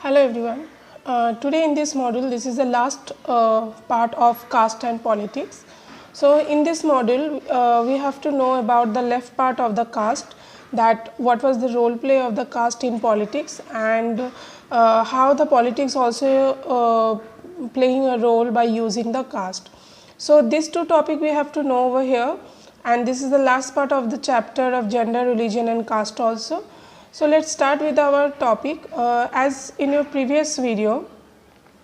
Hello everyone. Today in this module, this is the last part of caste and politics. So in this module, we have to know about the left part of the caste, that what was the role play of the caste in politics, and how the politics also playing a role by using the caste. So these two topics we have to know over here, and this is the last part of the chapter of gender, religion and caste also. So let's start with our topic. As in your previous video,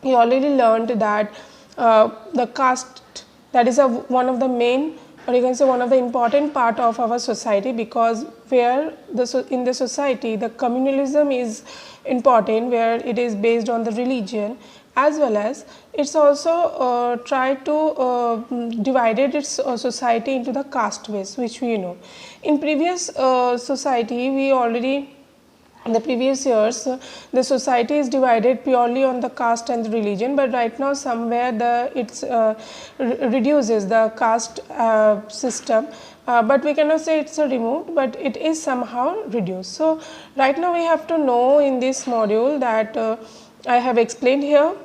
you already learned that the caste, that is one of the main, or you can say one of the important part of our society, because where in the society the communalism is important, where it is based on the religion, as well as it's also tried to divided its society into the caste ways, which we know. In previous society, we already in the previous years, the society is divided purely on the caste and the religion, but right now somewhere it reduces the caste system, but we cannot say it's a removed, but it is somehow reduced. So right now we have to know in this module that I have explained here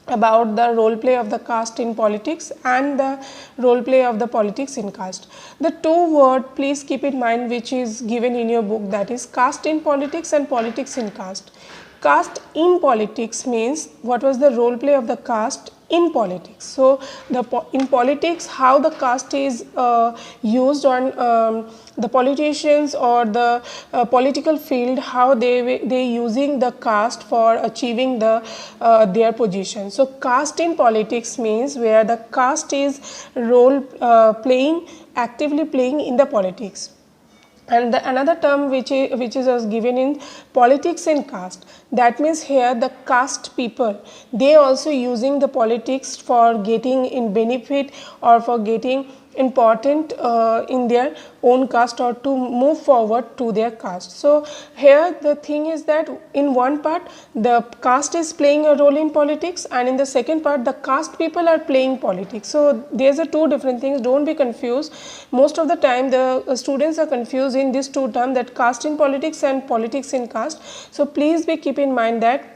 about the role play of the caste in politics and the role play of the politics in caste. The two words please keep in mind which is given in your book, that is caste in politics and politics in caste. Caste in politics means what was the role play of the caste in politics. So in politics, how the caste is used on the politicians or the political field, how they using the caste for achieving their position. So caste in politics means where the caste is role actively playing in the politics. And another term which is given in politics in caste, that means here the caste people, they also using the politics for getting in benefit or for getting important in their own caste or to move forward to their caste. So here the thing is that in one part the caste is playing a role in politics, and in the second part the caste people are playing politics. So there's a two different things, don't be confused. Most of the time the students are confused in these two terms, that caste in politics and politics in caste. So please keep in mind that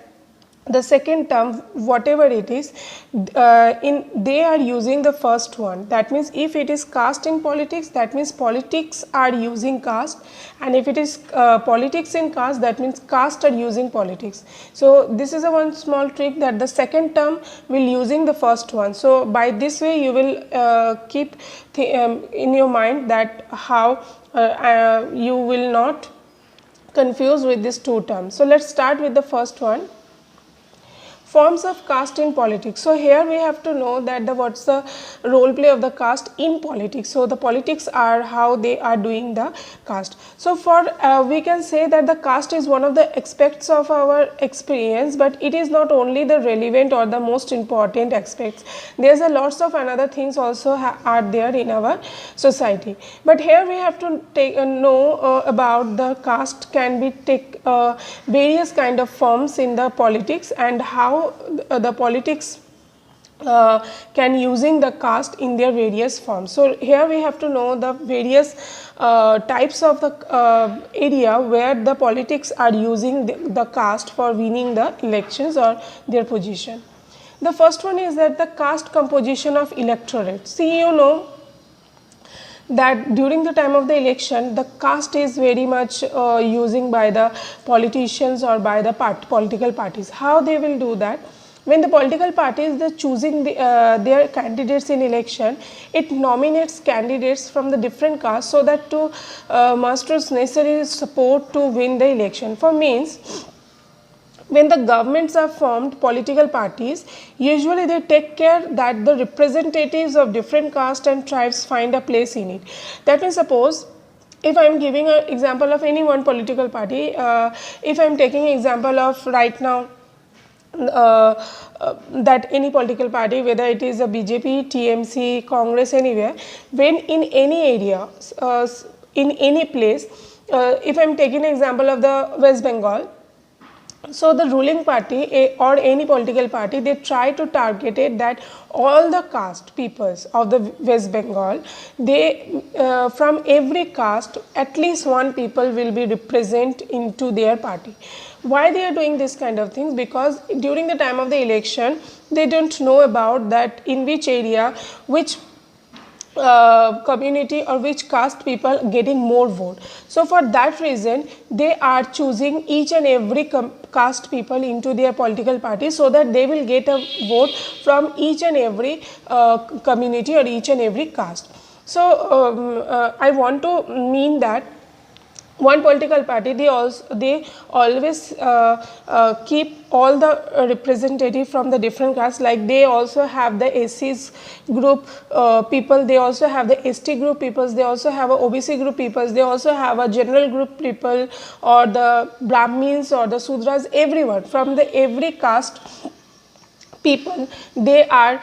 the second term, whatever it is, they are using the first one. That means if it is caste in politics, that means politics are using caste, and if it is politics in caste, that means caste are using politics. So this is a one small trick, that the second term will using the first one. So by this way you will keep in your mind that how you will not confuse with these two terms. So let's start with the first one. Forms of caste in politics. So here we have to know that what's the role play of the caste in politics. So the politics are how they are doing the caste. So for we can say that the caste is one of the aspects of our experience, but it is not only the relevant or the most important aspects. There's a lots of another things also are there in our society. But here we have to take know about the caste can be take various kind of forms in the politics, and how the politics can using the caste in their various forms. So here we have to know the various types of the area where the politics are using the caste for winning the elections or their position. The first one is that the caste composition of electorate. See, you know that during the time of the election, the caste is very much using by the politicians or by the political parties. How they will do that? When the political parties they choosing their candidates in election, it nominates candidates from the different castes so that to musters necessary support to win the election. For means, when the governments are formed, political parties, usually they take care that the representatives of different castes and tribes find a place in it. That means, suppose if I am giving an example of any one political party, if I am taking an example of right now, that any political party, whether it is a BJP, TMC, Congress, anywhere, when in any area, in any place, if I am taking an example of the West Bengal, so the ruling party or any political party, they try to target it that all the caste peoples of the West Bengal, they from every caste at least one people will be represent into their party. Why they are doing this kind of things? Because during the time of the election, they don't know about that in which area, which community or which caste people getting more vote. So for that reason, they are choosing each and every caste people into their political party, so that they will get a vote from each and every community or each and every caste. So I want to mean that one political party, they always keep all the representative from the different castes. Like they also have the SCs group people, they also have the ST group peoples, they also have a OBC group peoples, they also have a general group people, or the Brahmins or the Sudras, everyone from the every caste people, they are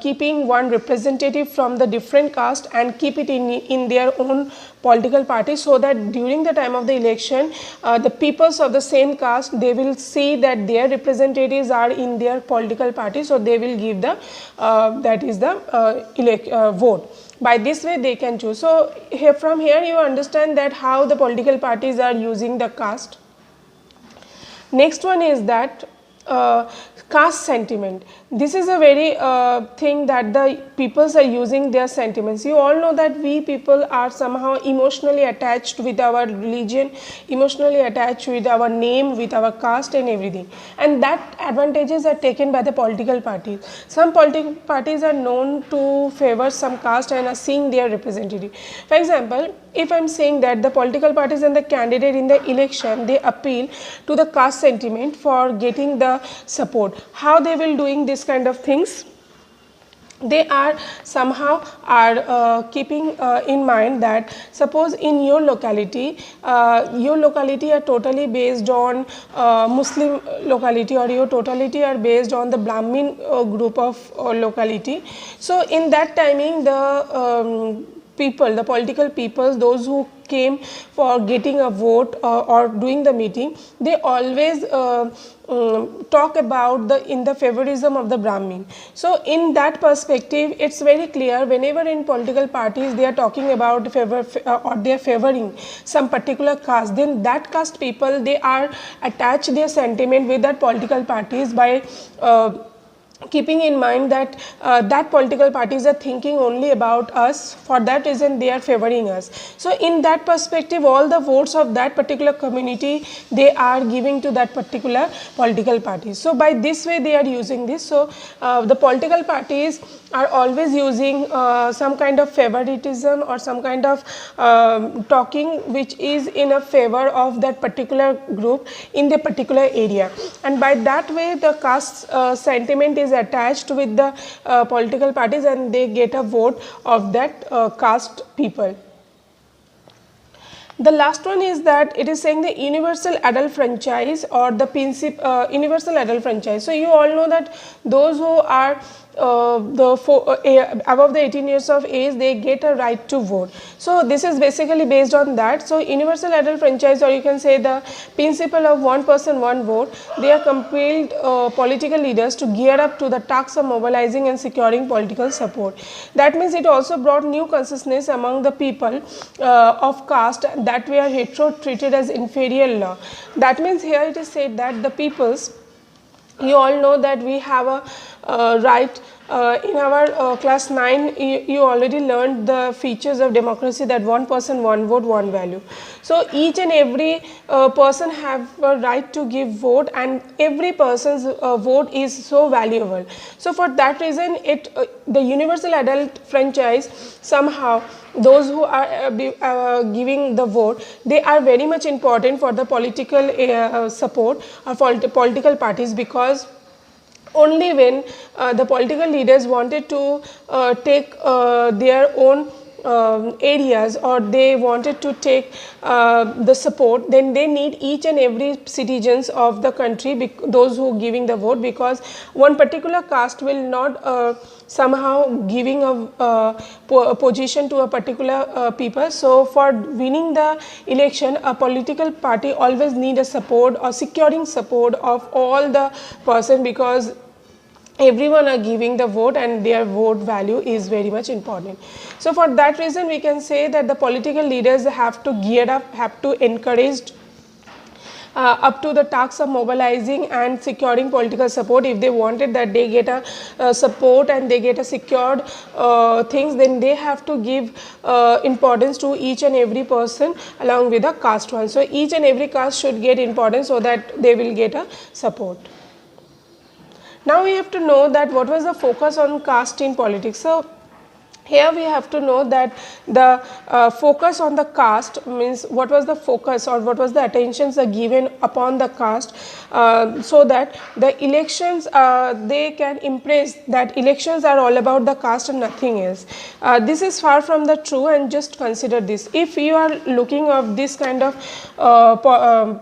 keeping one representative from the different caste and keep it in their own political party, so that during the time of the election, the peoples of the same caste, they will see that their representatives are in their political party, so they will give the vote. By this way they can choose. So from here you understand that how the political parties are using the caste. Next one is that caste sentiment. This is a very thing that the peoples are using their sentiments. You all know that we people are somehow emotionally attached with our religion, emotionally attached with our name, with our caste and everything, and that advantages are taken by the political parties. Some political parties are known to favor some caste and are seeing their representative. For example, if I am saying that the political parties and the candidate in the election, they appeal to the caste sentiment for getting the support. How they will doing this kind of things? They are somehow are keeping in mind that suppose in your locality are totally based on Muslim locality, or your totality are based on the Brahmin group of locality. So in that timing, the people, the political peoples, those who came for getting a vote or doing the meeting, they always talk about in the favorism of the Brahmin. So in that perspective, it's very clear whenever in political parties they are talking about favor or they are favoring some particular caste, then that caste people, they are attach their sentiment with that political parties by keeping in mind that that political parties are thinking only about us, for that reason they are favoring us. So in that perspective, all the votes of that particular community, they are giving to that particular political party. So by this way they are using this. So the political parties are always using some kind of favoritism or some kind of talking which is in a favor of that particular group in the particular area, and by that way the caste sentiment is attached with the political parties, and they get a vote of that caste people. The last one is that it is saying the universal adult franchise or the universal adult franchise. So you all know that those who are above the 18 years of age, they get a right to vote. So this is basically based on that. So universal adult franchise, or you can say the principle of one person one vote, they are compelled political leaders to gear up to the task of mobilizing and securing political support. That means it also brought new consciousness among the people of caste that were hetero treated as inferior law. That means here it is said that the peoples, you all know that we have a right in our class 9, you already learned the features of democracy, that one person one vote one value. So each and every person have a right to give vote, and every person's vote is so valuable. So for that reason, the universal adult franchise, somehow those who are giving the vote, they are very much important for the political support or for political parties, because only when the political leaders wanted to take their own areas, or they wanted to take the support, then they need each and every citizens of the country, those who giving the vote, because one particular caste will not somehow giving a position to a particular people. So for winning the election, a political party always need a support or securing support of all the person, because everyone are giving the vote and their vote value is very much important. So for that reason, we can say that the political leaders have to gear up, have to encourage up to the task of mobilizing and securing political support. If they wanted that they get a support and they get a secured things, then they have to give importance to each and every person along with the caste one. So each and every caste should get importance so that they will get a support. Now we have to know that what was the focus on caste in politics. So here we have to know that the focus on the caste means what was the focus or what was the attentions are given upon the caste, so that the elections they can impress that elections are all about the caste and nothing else. This is far from the true, and just consider this. If you are looking of this kind of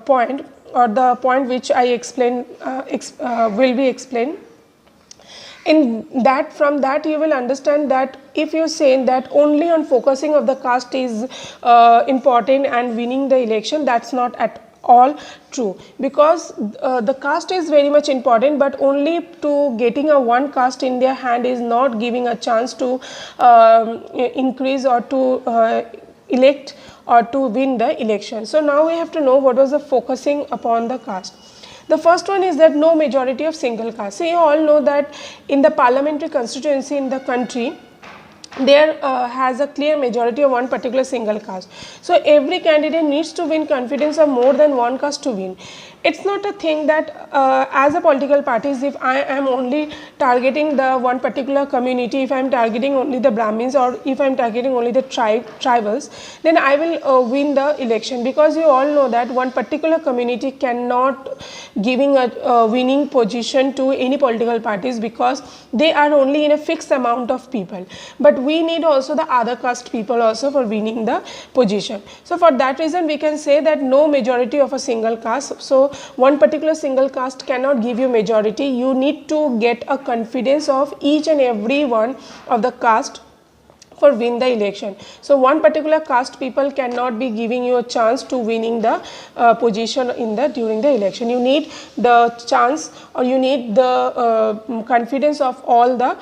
point, or the point which I explain will be explained, in that, from that you will understand that if you say that only on focusing of the caste is important and winning the election, that's not at all true, because the caste is very much important, but only to getting a one caste in their hand is not giving a chance to increase or to elect or to win the election. So now we have to know what was the focusing upon the caste. The first one is that no majority of single caste. So you all know that in the parliamentary constituency in the country, there has a clear majority of one particular single caste. So every candidate needs to win confidence of more than one caste to win. It's not a thing that as a political parties, if I am only targeting the one particular community, if I am targeting only the Brahmins, or if I am targeting only the tribals, then I will win the election, because you all know that one particular community cannot giving a winning position to any political parties, because they are only in a fixed amount of people. But we need also the other caste people also for winning the position. So for that reason we can say that no majority of a single caste. So one particular single caste cannot give you majority. You need to get a confidence of each and every one of the caste for win the election. So one particular caste people cannot be giving you a chance to winning the position in the during the election. You need the chance, or you need the confidence of all the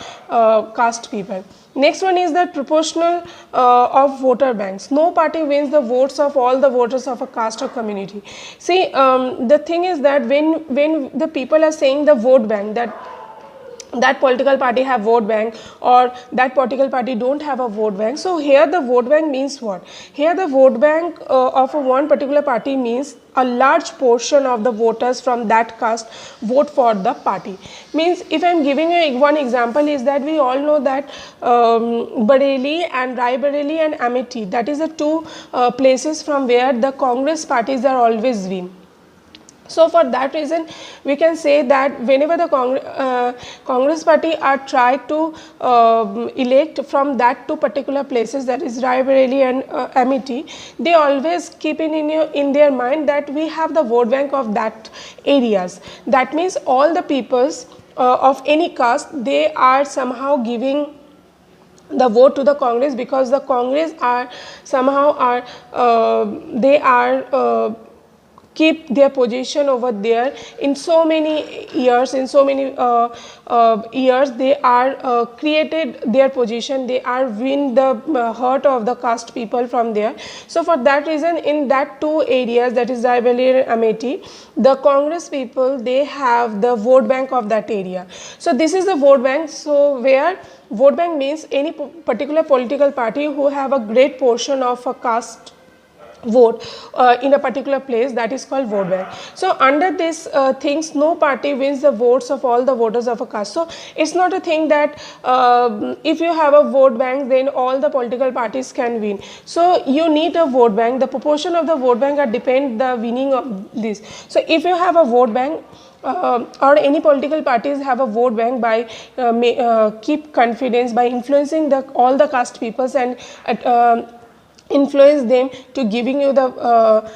caste people. Next one is that proportional of voter banks. No party wins the votes of all the voters of a caste or community. See, the thing is that when the people are saying the vote bank, that political party have vote bank, or that political party don't have a vote bank. So here the vote bank means what? Here the vote bank of one particular party means a large portion of the voters from that caste vote for the party. Means, if I am giving you one example, is that we all know that Bareilly and Raebareli and Amethi, that is the two places from where the Congress parties are always win. So for that reason we can say that whenever the Congress party are tried to elect from that two particular places, that is Raebareli and Amethi, they always keep in their mind that we have the vote bank of that areas. That means all the peoples of any caste, they are somehow giving the vote to the Congress, because the Congress are somehow keep their position over there in so many years. In so many years they are created their position, they are win the heart of the caste people from there. So for that reason, in that two areas, that is Raebareli and Amethi, the Congress people, they have the vote bank of that area. So this is the vote bank. So where vote bank means any particular political party who have a great portion of a caste vote in a particular place, that is called vote bank. So under this things, no party wins the votes of all the voters of a caste. So it's not a thing that if you have a vote bank, then all the political parties can win. So you need a vote bank. The proportion of the vote bank are depend the winning of this. So if you have a vote bank, or any political parties have a vote bank, by keep confidence, by influencing all the caste peoples and influence them to giving you the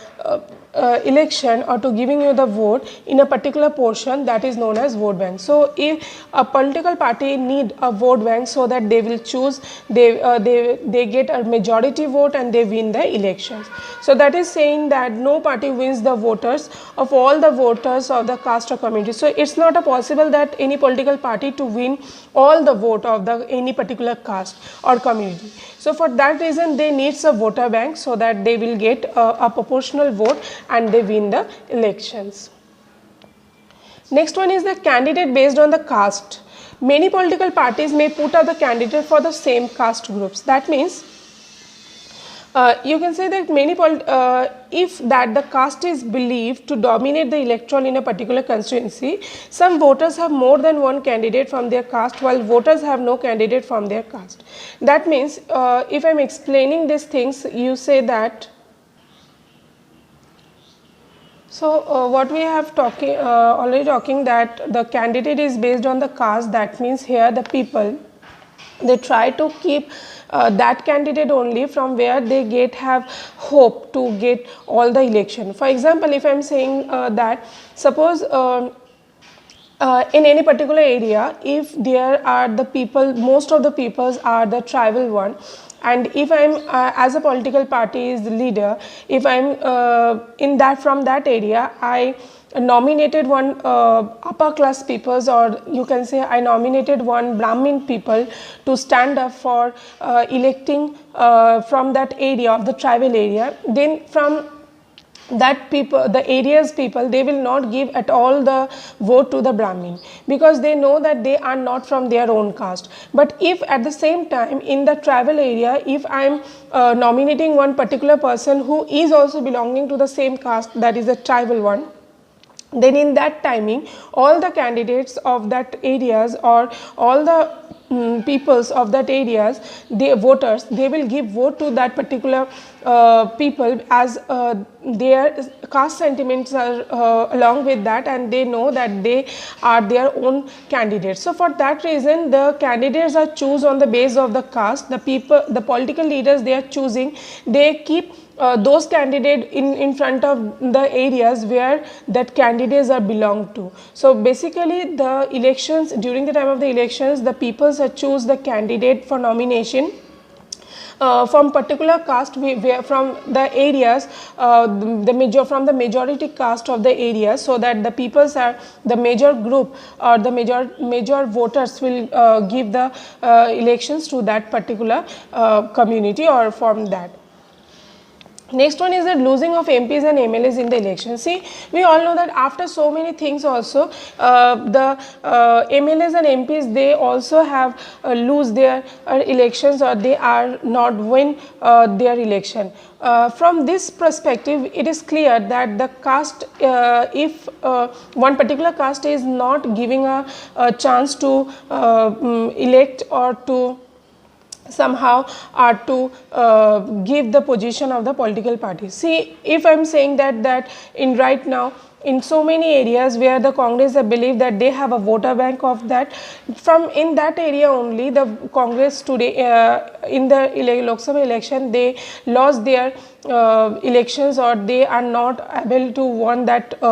election or to giving you the vote in a particular portion, that is known as vote bank. So if a political party need a vote bank so that they will choose, they get a majority vote and they win the elections. So that is saying that no party wins the voters of all the voters of the caste or community. So it's not a possible that any political party to win all the vote of the any particular caste or community. So for that reason they needs a voter bank so that they will get a proportional vote and they win the elections. Next one is the candidate based on the caste. Many political parties may put up the candidate for the same caste groups. That means you can say that if that the caste is believed to dominate the electoral in a particular constituency, some voters have more than one candidate from their caste, while voters have no candidate from their caste. That means if I am explaining these things, you say that. So what we have already talking that the candidate is based on the caste. That means here the people, they try to keep that candidate only from where they have hope to get all the election. For example, if I am saying that suppose in any particular area, if there are the people, most of the peoples are the tribal one, and if I am as a political party is the leader, if I am from that area, I nominated one upper class peoples, or you can say I nominated one Brahmin people to stand up for electing from that area of the tribal area, then from that people, the area's people, they will not give at all the vote to the Brahmin, because they know that they are not from their own caste. But if at the same time in the tribal area, if I am nominating one particular person who is also belonging to the same caste, that is a tribal one, then in that timing all the candidates of that areas, or all the peoples of that areas, voters, they will give vote to that particular people, as their caste sentiments are along with that, and they know that they are their own candidates. So for that reason the candidates are chosen on the base of the caste. The people, the political leaders, they are choosing, they keep those candidates in front of the areas where that candidates are belong to. So basically the elections, during the time of the elections, the people choose the candidate for nomination from particular caste, from the areas, from the majority caste of the area, so that the peoples are the major group, or the major voters will give the elections to that particular community or from that. Next one is the losing of MPs and MLAs in the election. See, we all know that after so many things also, the MLAs and MPs, they also have lose their elections, or they are not win their election. From this perspective, it is clear that the caste, if one particular caste is not giving a chance to elect or to somehow are to give the position of the political party. See, if I am saying that in right now in so many areas where the Congress believe that they have a voter bank of that, from in that area only the Congress today in the Lok Sabha election, they lost their elections, or they are not able to won that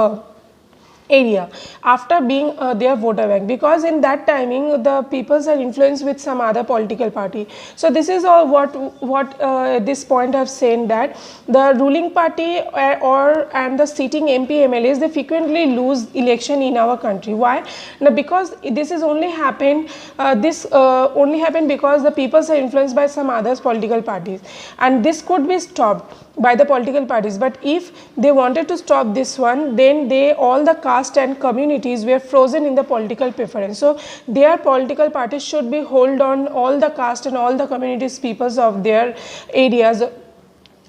area after being their voter bank, because in that timing the peoples are influenced with some other political party. So this is all what this point I've said, that the ruling party and the sitting MP MLAs, they frequently lose election in our country. Why? Now, because this is only happened only happened because the peoples are influenced by some other political parties, and this could be stopped by the political parties. But if they wanted to stop this one, then all the caste and communities were frozen in the political preference. So their political parties should be hold on all the caste and all the communities peoples of their areas,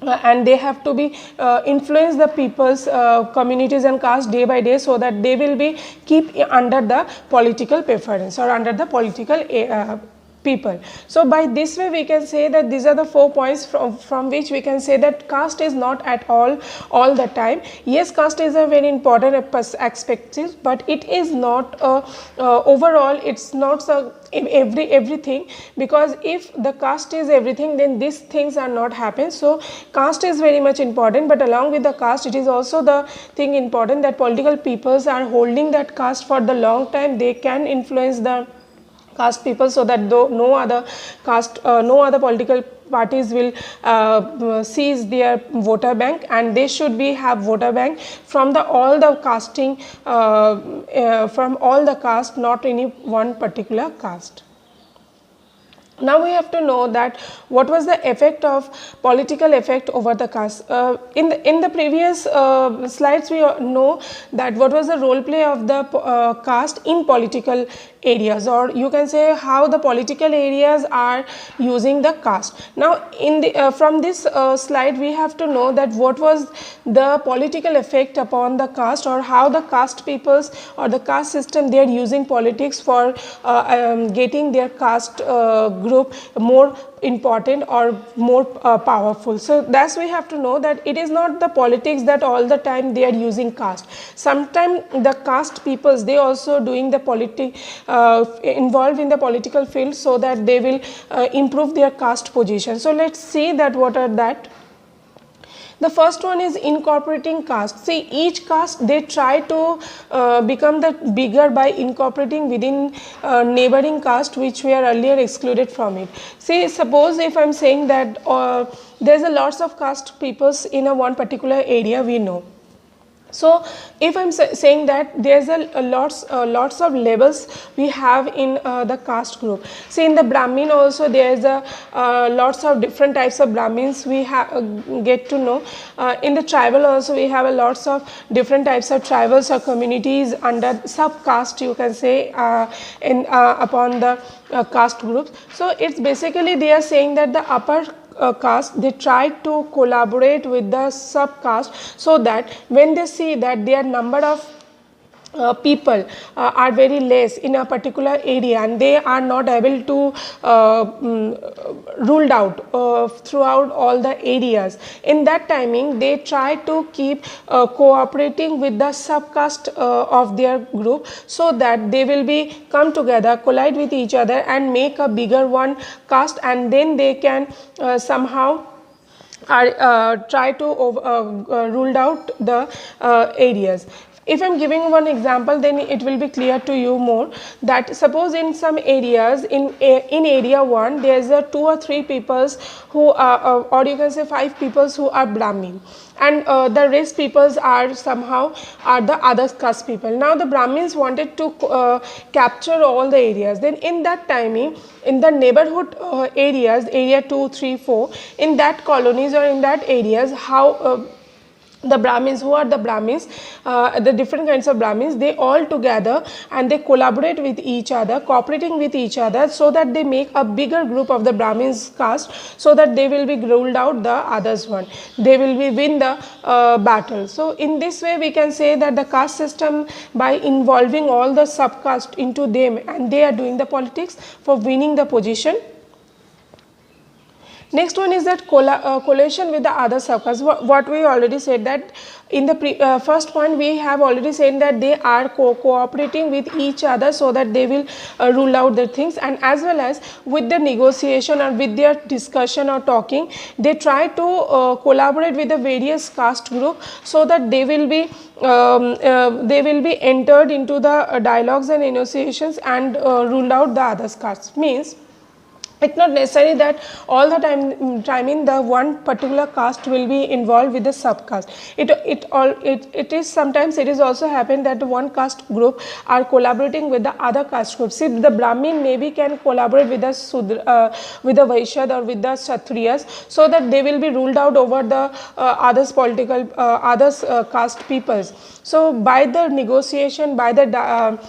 and they have to be influence the people's communities and caste day by day, so that they will be keep under the political preference or under the political people. So by this way we can say that these are the 4 points from which we can say that caste is not at all the time. Yes, caste is a very important aspect, but it is not overall, it's not everything, because if the caste is everything, then these things are not happen. So caste is very much important, but along with the caste, it is also the thing important that political peoples are holding that caste for the long time. They can influence the caste people, so that no other caste, no other political parties will seize their voter bank, and they should be have voter bank from all the casting, from all the caste, not any one particular caste. Now we have to know that what was the effect of political effect over the caste. In the previous slides we know that what was the role play of the caste in political areas, or you can say how the political areas are using the caste. Now in the from this slide we have to know that what was the political effect upon the caste, or how the caste peoples or the caste system they are using politics for getting their caste group more important or more powerful. So that's we have to know that it is not the politics that all the time they are using caste. Sometimes the caste peoples they also doing the involved in the political field, so that they will improve their caste position. So let's see that what are that. The first one is incorporating caste. See, each caste they try to become the bigger by incorporating within neighboring caste which were earlier excluded from it. See, suppose if I am saying that there is a lots of caste peoples in a one particular area we know. So if I am saying that there is a lots of levels we have in the caste group. See, in the Brahmin also there is a lots of different types of Brahmins we get to know. In the tribal also we have a lots of different types of tribals or communities under sub caste, you can say, upon the caste groups. So it's basically they are saying that the upper caste they try to collaborate with the sub caste, so that when they see that their number of people are very less in a particular area and they are not able to ruled out throughout all the areas, in that timing they try to keep cooperating with the subcaste of their group, so that they will be come together, collide with each other and make a bigger one caste, and then they can somehow try to ruled out the areas. If I am giving one example, then it will be clear to you more, that suppose in some areas in area 1 there is 2 or 3 peoples who are or you can say 5 peoples who are Brahmin, and the rest peoples are somehow are the other caste people. Now the Brahmins wanted to capture all the areas. Then in that timing, in the neighborhood areas, area 2, 3, 4, in that colonies or in that areas, how the Brahmins, who are the Brahmins, the different kinds of Brahmins, they all together and they collaborate with each other, cooperating with each other, so that they make a bigger group of the Brahmins caste, so that they will be ruled out the others one. They will be win the battle. So in this way we can say that the caste system, by involving all the subcaste into them, and they are doing the politics for winning the position. Next one is that collation with the other subcastes. What we already said, that in the first point we have already said that they are cooperating with each other, so that they will rule out the things, and as well as with the negotiation or with their discussion or talking, they try to collaborate with the various caste group, so that they will be entered into the dialogues and negotiations and ruled out the other castes. Means it's not necessary that all the time in the one particular caste will be involved with the subcaste. It is sometimes it is also happen that one caste group are collaborating with the other caste groups. See, the Brahmin maybe can collaborate with the with the Vaishya or with the Kshatriyas, so that they will be ruled out over the others political others caste peoples. So by the negotiation, by the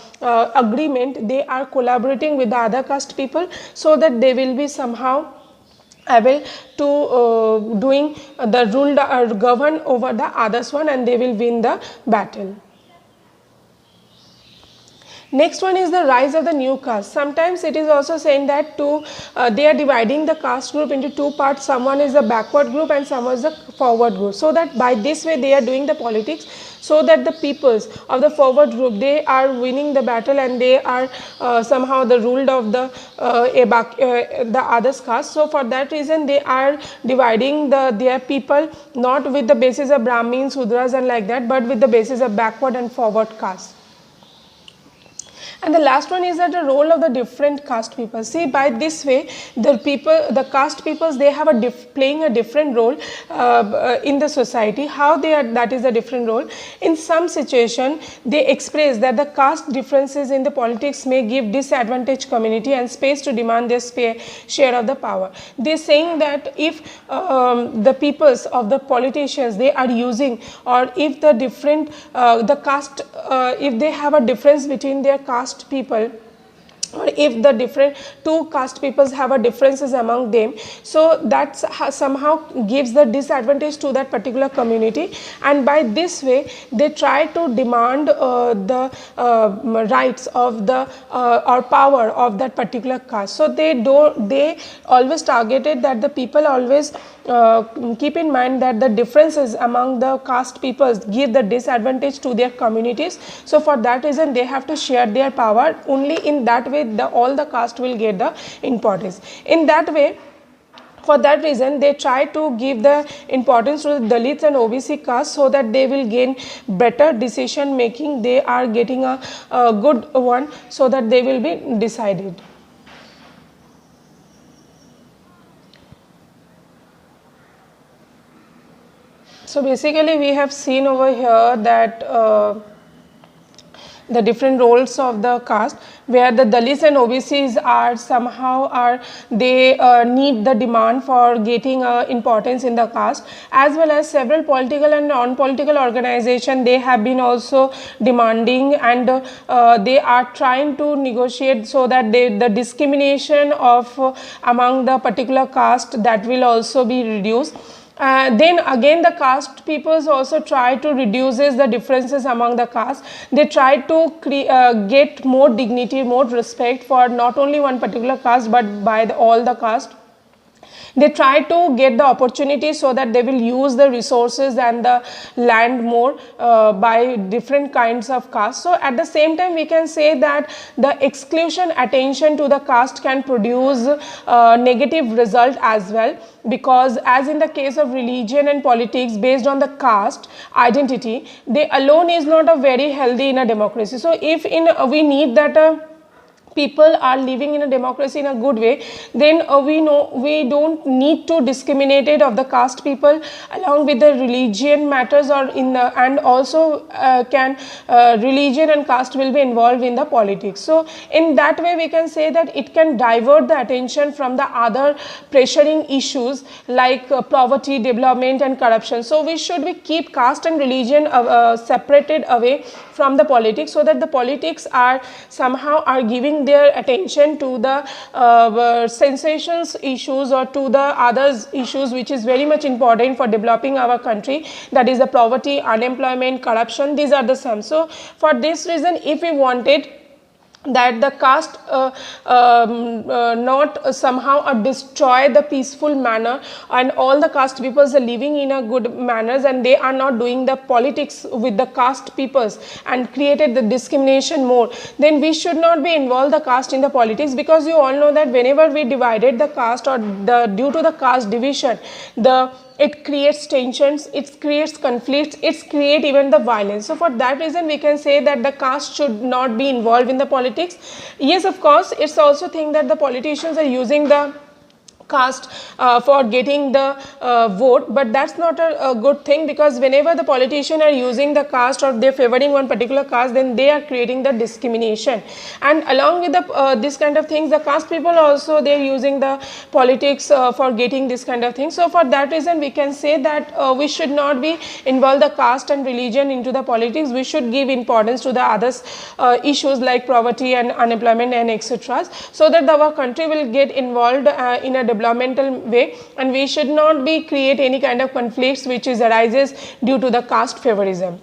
agreement, they are collaborating with the other caste people, so that they will be somehow able to doing the rule govern over the others one, and they will win the battle. Next one is the rise of the new caste. Sometimes it is also saying that they are dividing the caste group into two parts. Someone is the backward group and someone is the forward group. So that by this way they are doing the politics, so that the peoples of the forward group, they are winning the battle and they are somehow the ruled of the others caste. So for that reason they are dividing their people not with the basis of Brahmins, Sudras and like that, but with the basis of backward and forward caste. And the last one is that the role of the different caste people. See, by this way, the caste peoples, they have playing a different role in the society. How they are, that is a different role. In some situation, they express that the caste differences in the politics may give disadvantaged community and space to demand their share of the power. They are saying that if the peoples of the politicians, they are using, or if the different, the caste, if they have a difference between their caste people, or if the different two caste peoples have a differences among them, so that somehow gives the disadvantage to that particular community, and by this way they try to demand the rights of the or power of that particular caste. So they always targeted that the people always keep in mind that the differences among the caste peoples give the disadvantage to their communities. So for that reason they have to share their power. Only in that way all the caste will get the importance. In that way, for that reason they try to give the importance to the Dalits and OBC caste, so that they will gain better decision making. They are getting a good one, so that they will be decided. So basically we have seen over here that the different roles of the caste, where the Dalits and OBCs are somehow they need the demand for getting importance in the caste, as well as several political and non-political organizations, they have been also demanding, and they are trying to negotiate so that the discrimination of among the particular caste, that will also be reduced. Then again the caste peoples also try to reduce the differences among the caste. They try to get more dignity, more respect for not only one particular caste but by all the caste. They try to get the opportunity so that they will use the resources and the land more by different kinds of caste. So at the same time we can say that the exclusion attention to the caste can produce negative result as well, because as in the case of religion and politics based on the caste identity, they alone is not a very healthy in a democracy. So if we need that people are living in a democracy in a good way, then we don't need to discriminate it of the caste people along with the religion matters, or in the, and also can religion and caste will be involved in the politics. So in that way we can say that it can divert the attention from the other pressuring issues like poverty, development and corruption. So we should keep caste and religion separated away from the politics, so that the politics are somehow giving their attention to the sensations issues or to the others issues which is very much important for developing our country, that is the poverty, unemployment, corruption. These are the some. So for this reason, if we wanted that the caste not somehow destroy the peaceful manner, and all the caste peoples are living in a good manners, and they are not doing the politics with the caste peoples and created the discrimination more, then we should not be involved the caste in the politics, because you all know that whenever we divided the caste, or due to the caste division, it creates tensions, it creates conflicts, it creates even the violence. So for that reason we can say that the caste should not be involved in the politics. Yes, of course, it's also think that the politicians are using the caste for getting the vote, but that's not a good thing, because whenever the politicians are using the caste or they're favoring one particular caste, then they are creating the discrimination. And along with the this kind of things, the caste people also they're using the politics for getting this kind of thing. So for that reason we can say that we should not be involve the caste and religion into the politics. We should give importance to the others issues like poverty and unemployment and etc., so that our country will get involved in a developmental way, and we should not be create any kind of conflicts which is arises due to the caste favorism.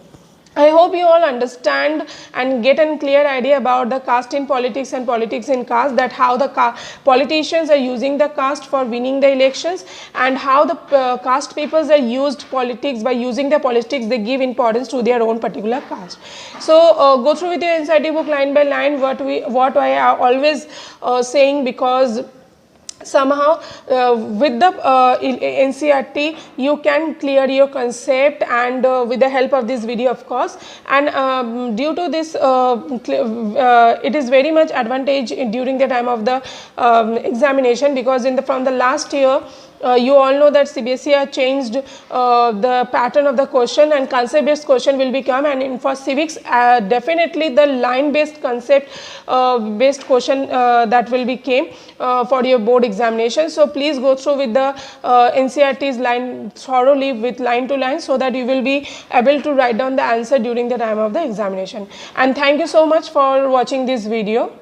I hope you all understand and get a clear idea about the caste in politics and politics in caste, that how the politicians are using the caste for winning the elections, and how the caste peoples are used politics. By using the politics, they give importance to their own particular caste. So go through with your NCERT book line by line what I are always saying, because somehow with the NCERT you can clear your concept, and with the help of this video of course, and due to this it is very much advantage during the time of the examination, because from the last year you all know that CBSE has changed the pattern of the question, and concept based question will become, and for civics definitely the line based concept based question that will be came for your board examination. So please go through with the NCERT's line thoroughly with line to line, so that you will be able to write down the answer during the time of the examination. And thank you so much for watching this video.